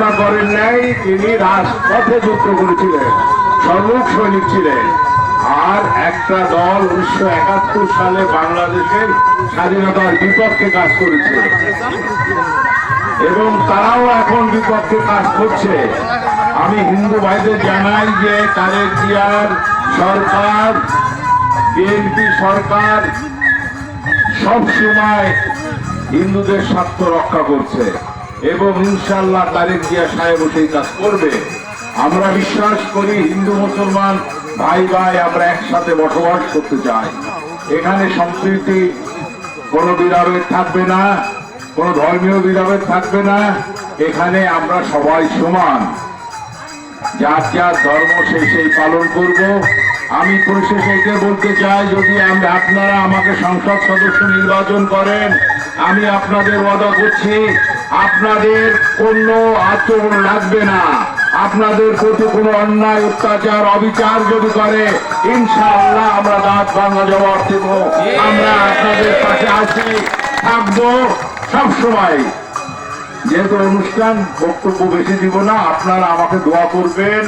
পরিচালনা করেন নাই, তিনি রাজপথে যুদ্ধ করেছিলেন, সর্বক সৈনিক ছিলেন। আর একটা দল 1971 সালে বাংলাদেশের স্বাধীনতার বিপক্ষে কাজ করেছে এবং তারাও এখন বিপক্ষে কাজ করছে। আমি হিন্দু ভাইদের জানাই যে তারেক জিয়ার সরকার, বিএনপি সরকার সব সময় হিন্দুদের স্বার্থ রক্ষা করছে এবং ইনশাআল্লাহ তারেক জিয়া সাহেব সেই কাজ করবে। আমরা বিশ্বাস করি হিন্দু মুসলমান ভাই ভাই আমরা একসাথে বসবাস করতে চাই। এখানে সম্প্রীতি কোনো বিরাভেদ থাকবে না, কোনো ধর্মীয় বিরাভেদ থাকবে না। এখানে আমরা সবাই সমান, যার যার ধর্ম সেই পালন করব। আমি পরিশেষে এটা বলতে চাই, যদি আপনারা আমাকে সংসদ সদস্য নির্বাচন করেন, আমি আপনাদের ওয়াদা করছি আপনাদের কোনো আচরণ লাগবে না। আপনাদের প্রতি কোনো অন্যায় অত্যাচার অবিচার যদি করে, ইনশাআল্লাহ আমরা দাঁত ভাঙা জবাব দেব। আমরা আপনাদের পাশে আছি, থাকবো সবসময়। যেহেতু অনুষ্ঠান, বক্তব্য বেশি দিব না, আপনারা আমাকে দোয়া করবেন।